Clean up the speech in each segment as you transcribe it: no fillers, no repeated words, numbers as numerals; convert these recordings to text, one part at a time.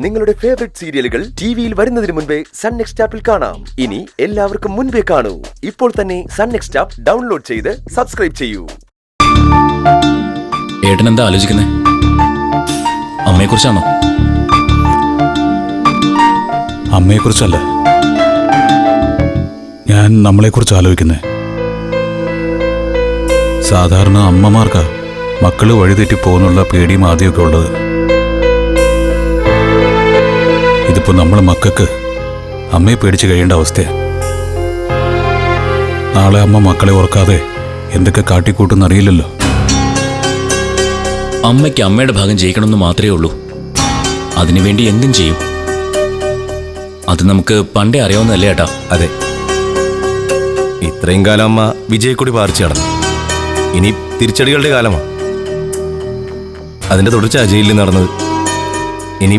നിങ്ങളുടെ ഫേവറേറ്റ് സീരിയലുകൾ ടിവിയിൽ വരുന്നതിന് മുൻപേ സൺ നെക്സ്റ്റ് ആപ്പിൽ കാണാം. ഇനി എല്ലാവർക്കും മുൻപേ കാണൂ. ഇപ്പോൾ തന്നെ സൺ നെക്സ്റ്റ് ആപ്പ് ഡൗൺലോഡ് ചെയ്ത് സബ്സ്ക്രൈബ് ചെയ്യൂ. ഏട്ടൻ എന്താ ആലോചിക്കുന്നേ? അമ്മയെക്കുറിച്ചാണോ? അമ്മയെക്കുറിച്ചല്ല, ഞാൻ നമ്മളെക്കുറിച്ച് ആലോചിക്കുന്നേ. സാധാരണ അമ്മമാർക്കാ മക്കള് വഴിതെറ്റി പോകുന്നുള്ള പേടിയും ആദ്യമൊക്കെ ഉള്ളത്. ഇതിപ്പോ നമ്മളെ മക്കൾക്ക് അമ്മയെ പേടിച്ച് കഴിയേണ്ട അവസ്ഥയാണ്. നാളെ അമ്മ മക്കളെ ഓർക്കാതെ എന്തൊക്കെ കാട്ടിക്കൂട്ടുന്നറിയില്ലല്ലോ. അമ്മയ്ക്ക് അമ്മയുടെ ഭാഗം ജയിക്കണമെന്ന് മാത്രമേ ഉള്ളൂ. അതിനുവേണ്ടി എന്തും ചെയ്യും. അത് നമുക്ക് പണ്ടേ അറിയാവുന്നതല്ലേ ഏട്ടാ? അതെ, ഇത്രയും കാലം അമ്മ വിജയക്കൊടി പാറിച്ചു നടന്നു. ഇനി തിരിച്ചടികളുടെ കാലമാണ്. അതിന്റെ തുടർച്ച ജയിലിൽ നടന്നത്. ഇനി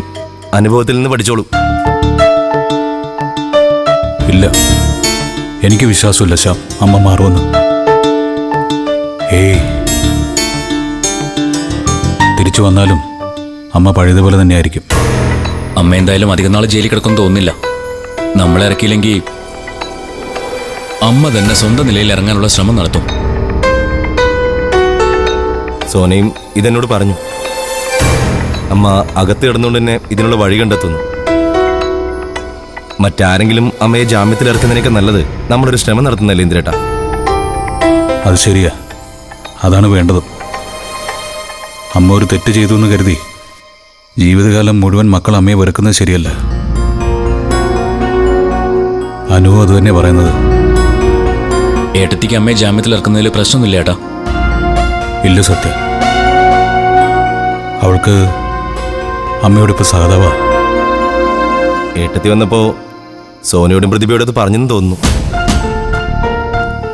അനുഭവത്തിൽ നിന്ന് പഠിച്ചോളൂ. ഇല്ല, എനിക്ക് വിശ്വാസമില്ല ശ്യാം അമ്മ മാറുമെന്ന്. ഏയ്, തിരിച്ചു വന്നാലും അമ്മ പഴയതുപോലെ തന്നെയായിരിക്കും. അമ്മ എന്തായാലും അധികം നാൾ ജയിലിൽ കിടക്കുമെന്ന് തോന്നുന്നില്ല. നമ്മളെ ഇറക്കിയില്ലെങ്കിൽ അമ്മ തന്നെ സ്വന്തം നിലയിൽ ഇറങ്ങാനുള്ള ശ്രമം നടത്തും. സോനയും ഇതെന്നോട് പറഞ്ഞു. അമ്മ അകത്ത് കിടന്നുകൊണ്ട് തന്നെ ഇതിനുള്ള വഴി കണ്ടെത്തുന്നു. മറ്റാരെങ്കിലും അമ്മയെ ജാമ്യത്തിൽ ഇറക്കുന്നതിനൊക്കെ നല്ലത് നമ്മളൊരു ശ്രമം നടത്തുന്നല്ലേ ഇന്ദ്രേട്ടാ? അത് ശരിയാ, അതാണ് വേണ്ടത്. അമ്മ ഒരു തെറ്റ് ചെയ്തു എന്ന് കരുതി ജീവിതകാലം മുഴുവൻ മക്കൾ അമ്മയെ വെറുക്കുന്നത് ശരിയല്ല. അനുവും അത് തന്നെ പറയുന്നത്. ഏട്ടത്തിക്ക് അമ്മയെ ജാമ്യത്തിൽ ഇറക്കുന്നതിൽ പ്രശ്നമൊന്നുമില്ല ഏട്ടാ? ഇല്ല സത്യം, അവൾക്ക് അമ്മയോടിപ്പോൾ സഹതാവാ. ഏട്ടത്തി വന്നപ്പോ സോനയോടും പ്രതിഭയോടും അത് പറഞ്ഞെന്ന് തോന്നുന്നു.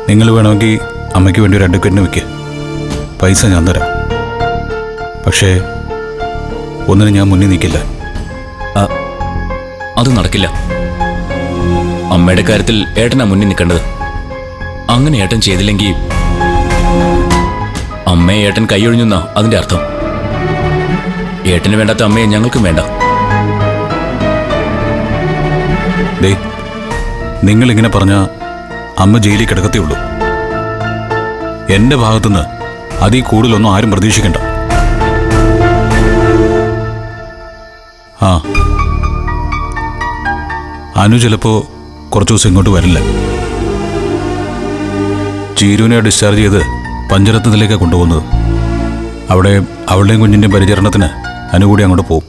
നിങ്ങൾ വേണമെങ്കിൽ അമ്മയ്ക്ക് വേണ്ടി ഒരു അഡ്വക്കേറ്റിന് വയ്ക്കുക. പൈസ ഞാൻ തരാം. പക്ഷേ ഒന്നിനും ഞാൻ മുന്നിൽ നിൽക്കില്ല. അത് നടക്കില്ല. അമ്മയുടെ കാര്യത്തിൽ ഏട്ടനാ മുന്നിൽ നിൽക്കേണ്ടത്. അങ്ങനെ ഏട്ടൻ ചെയ്തില്ലെങ്കിൽ അമ്മയെ ഏട്ടൻ കൈയൊഴിഞ്ഞെന്നാ അതിന്റെ അർത്ഥം. ഏട്ടന് വേണ്ടാത്ത അമ്മയെ ഞങ്ങൾക്കും വേണ്ട. നിങ്ങളിങ്ങനെ പറഞ്ഞാൽ അമ്മ ജയിലിൽ കിടക്കത്തേ ഉള്ളൂ. എൻ്റെ ഭാഗത്തുനിന്ന് അതിൽ കൂടുതലൊന്നും ആരും പ്രതീക്ഷിക്കണ്ട. അനു ചിലപ്പോൾ കുറച്ച് ദിവസം ഇങ്ങോട്ട് വരില്ല. ചീരുവിനെ ഡിസ്ചാർജ് ചെയ്ത് പഞ്ചരത്നത്തിലേക്കാണ് കൊണ്ടുപോകുന്നത്. അവിടെ അവളുടെയും കുഞ്ഞിൻ്റെയും പരിചരണത്തിന് അനു കൂടി അങ്ങോട്ട് പോകും.